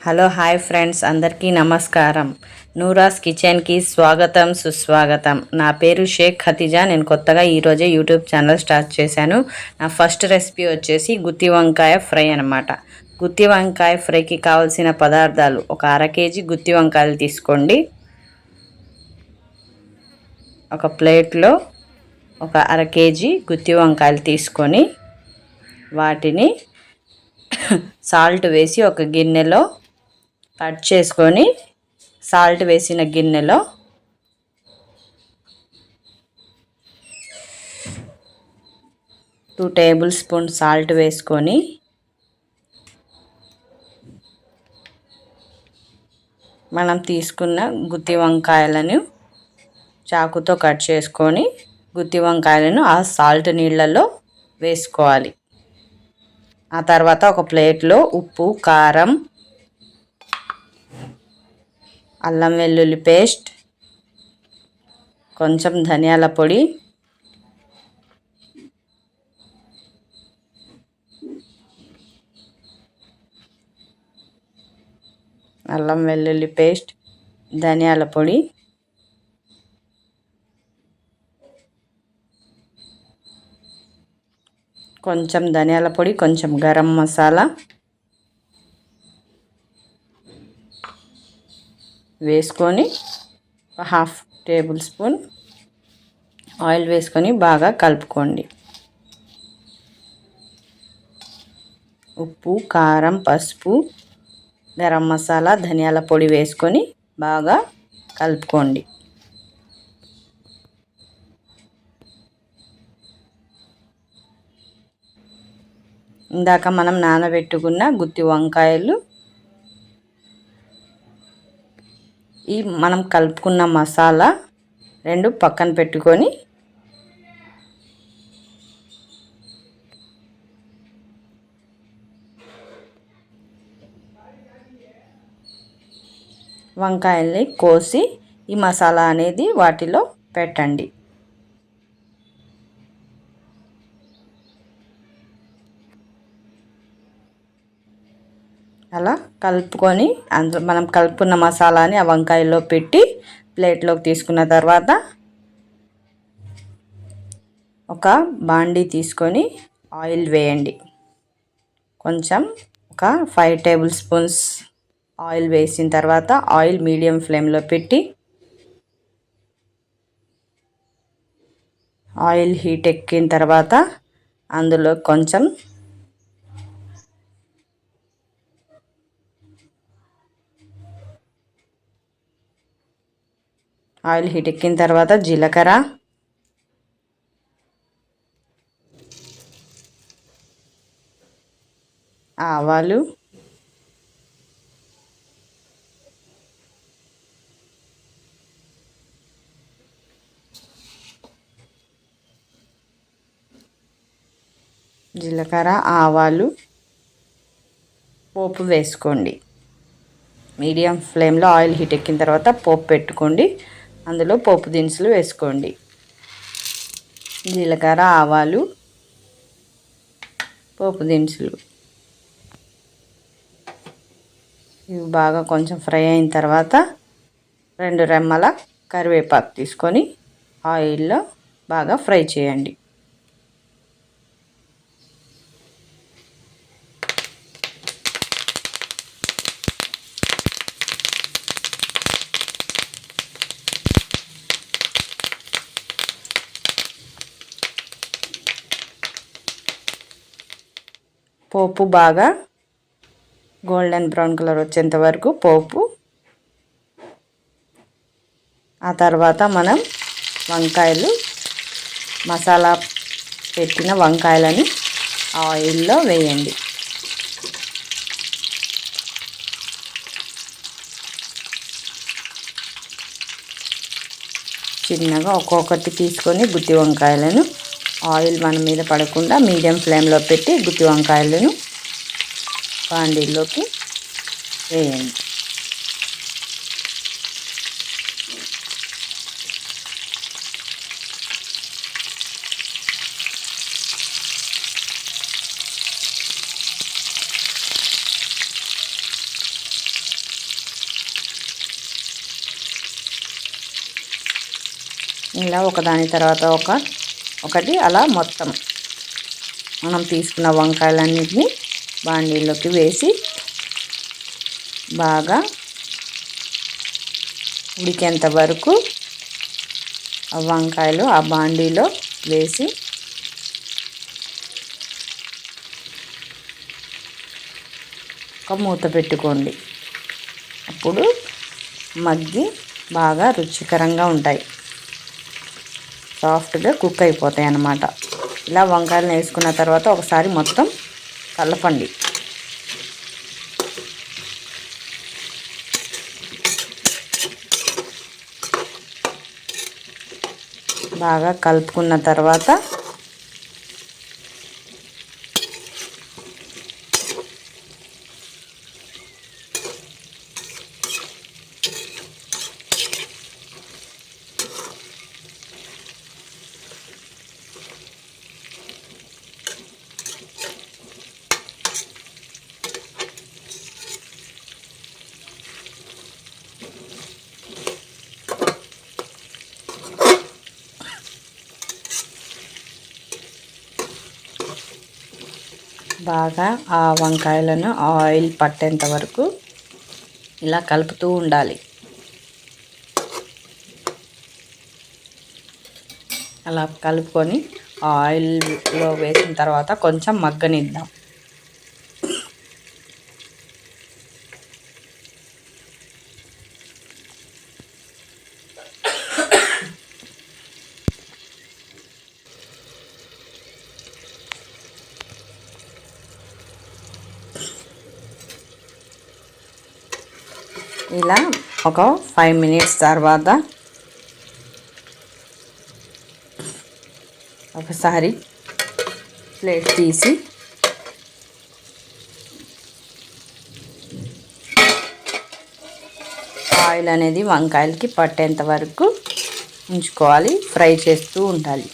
Hello hi friends, అందరికీ నమస్కారం. నూరాస్ కిచెన్కి స్వాగతం సుస్వాగతం. నా పేరు షేక్ ఖతిజా. నేను కొత్తగా ఈరోజే యూట్యూబ్ ఛానల్ స్టార్ట్ చేశాను. నా ఫస్ట్ రెసిపీ వచ్చేసి గుత్తి వంకాయ ఫ్రై అనమాట. గుత్తి వంకాయ ఫ్రైకి కావాల్సిన పదార్థాలు: ఒక అర కేజీ గుత్తి వంకాయలు తీసుకోండి. ఒక ప్లేట్లో ఒక అర కేజీ గుత్తి వంకాయలు తీసుకొని వాటిని సాల్ట్ వేసి ఒక గిన్నెలో కట్ చేసుకొని, సాల్ట్ వేసిన గిన్నెలో 2 టేబుల్ స్పూన్ సాల్ట్ వేసుకొని మనం తీసుకున్న గుత్తి వంకాయలను చాకుతో కట్ చేసుకొని గుత్తి వంకాయలను ఆ సాల్ట్ నీళ్ళలో వేసుకోవాలి. ఆ తర్వాత ఒక ప్లేట్లో ఉప్పు, కారం, అల్లం వెల్లుల్లి పేస్ట్, కొంచెం ధనియాల పొడి, అల్లం వెల్లుల్లి పేస్ట్, ధనియాల పొడి, కొంచెం ధనియాల పొడి, కొంచెం గరం మసాలా వేసుకొని 1/2 టేబుల్ స్పూన్ ఆయిల్ వేసుకొని బాగా కలుపుకోండి. ఉప్పు, కారం, పసుపు, గరం మసాలా, ధనియాల పొడి వేసుకొని బాగా కలుపుకోండి. ఇందాక మనం నానబెట్టుకున్న గుత్తి వంకాయలు, ఈ మనం కలుపుకున్న మసాలా రెండు పక్కన పెట్టుకొని వంకాయల్ని కోసి ఈ మసాలా అనేది వాటిలో పెట్టండి. అలా కలుపుకొని అందులో మనం కలుపుకున్న మసాలాని ఆ వంకాయల్లో పెట్టి ప్లేట్లోకి తీసుకున్న తర్వాత ఒక బాండీ తీసుకొని ఆయిల్ వేయండి. కొంచెం ఒక 5 టేబుల్ స్పూన్స్ ఆయిల్ వేసిన తర్వాత ఆయిల్ మీడియం ఫ్లేమ్లో పెట్టి ఆయిల్ హీట్ ఎక్కిన తర్వాత అందులో కొంచెం ఆయిల్ హీట్ ఎక్కిన తర్వాత జీలకర్ర, ఆవాలు, పోపు వేసుకోండి. మీడియం ఫ్లేమ్లో ఆయిల్ హీట్ ఎక్కిన తర్వాత పోపు పెట్టుకోండి. అందులో పోపు దినుసులు వేసుకోండి. జీలకర్ర, ఆవాలు, పోపు దినుసులు ఇవి బాగా కొంచెం ఫ్రై అయిన తర్వాత 2 రెమ్మల కరివేపాకు తీసుకొని ఆయిల్లో బాగా ఫ్రై చేయండి. పోపు బాగా గోల్డెన్ బ్రౌన్ కలర్ వచ్చేంత వరకు పోపు. ఆ తర్వాత మనం వంకాయలు, మసాలా పెట్టిన వంకాయలని ఆయిల్లో వేయండి. చిన్నగా ఒక్కొక్కటి తీసుకొని గుత్తి వంకాయలను ఆయిల్ మన మీద పడకుండా మీడియం ఫ్లేమ్లో పెట్టి గుత్తి వంకాయలను బాండీలోకి వేయండి. ఇలా ఒకదాని తర్వాత ఒకటి అలా మొత్తం మనం తీసుకున్న వంకాయలన్నిటిని బాండీలోకి వేసి బాగా ఉడికేంత వరకు ఆ వంకాయలు ఆ బాండీలో వేసి ఒక మూత పెట్టుకోండి. అప్పుడు మగ్గి బాగా రుచికరంగా ఉంటాయి, సాఫ్ట్గా కుక్ అయిపోతాయి అన్నమాట. ఇలా వంకాయలను వేసుకున్న తర్వాత ఒకసారి మొత్తం కలపండి. బాగా కలుపుకున్న తర్వాత బాగా ఆ వంకాయలను ఆయిల్ పట్టేంత వరకు ఇలా కలుపుతూ ఉండాలి. అలా కలుపుకొని ఆయిల్లో వేసిన తర్వాత కొంచెం మగ్గనిద్దాం. ఇలా ఒక 5 minutes తర్వాత ఒకసారి ప్లేట్ తీసి ఆయిల్ అనేది వంకాయలకి పట్టేంత వరకు ఉంచుకోవాలి, ఫ్రై చేస్తూ ఉండాలి.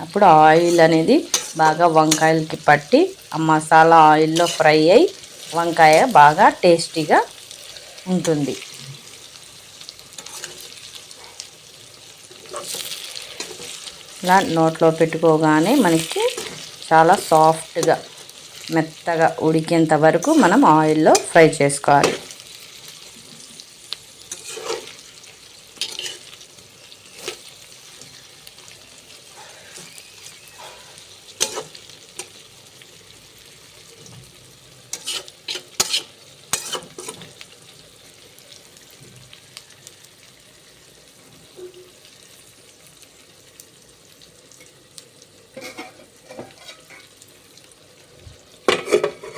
అప్పుడు ఆయిల్ అనేది బాగా వంకాయలకి పట్టి ఆ మసాలా ఆయిల్లో ఫ్రై అయ్యి వంకాయ బాగా టేస్టీగా ఉంటుంది. ఇలా నోట్లో పెట్టుకోగానే మనకి చాలా సాఫ్ట్గా మెత్తగా ఉడికేంత వరకు మనం ఆయిల్లో ఫ్రై చేసుకోవాలి.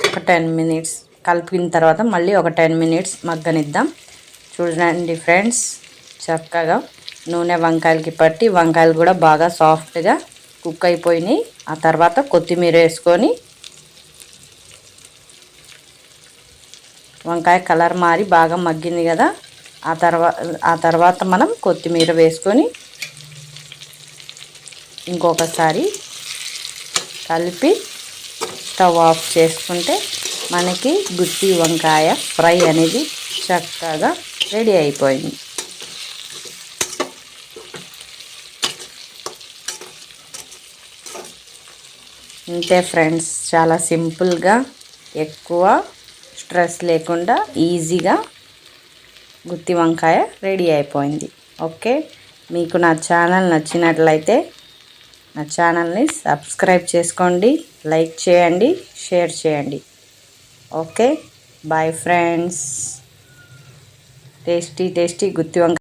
ఒక 10 minutes కలిపిన తర్వాత మళ్ళీ ఒక 10 minutes మగ్గనిద్దాం. చూడండి ఫ్రెండ్స్, చక్కగా నూనె వంకాయలకి పట్టి వంకాయలు కూడా బాగా సాఫ్ట్గా కుక్ అయిపోయినాయి. ఆ తర్వాత కొత్తిమీర వేసుకొని వంకాయ కలర్ మారి బాగా మగ్గింది కదా, ఆ తర్వాత మనం కొత్తిమీర వేసుకొని ఇంకొకసారి కలిపి స్టవ్ ఆఫ్ చేసుకుంటే మనకి గుత్తి వంకాయ ఫ్రై అనేది చక్కగా రెడీ అయిపోయింది. అంతే ఫ్రెండ్స్, చాలా సింపుల్గా ఎక్కువ స్ట్రెస్ లేకుండా ఈజీగా గుత్తి వంకాయ రెడీ అయిపోయింది. ఓకే, మీకు నా ఛానల్ నచ్చినట్లయితే నా ఛానల్ని సబ్స్క్రైబ్ చేసుకోండి, లైక్ చేయండి, షేర్ చేయండి. Okay, bye friends. టేస్టీ గుత్తి వంకాయ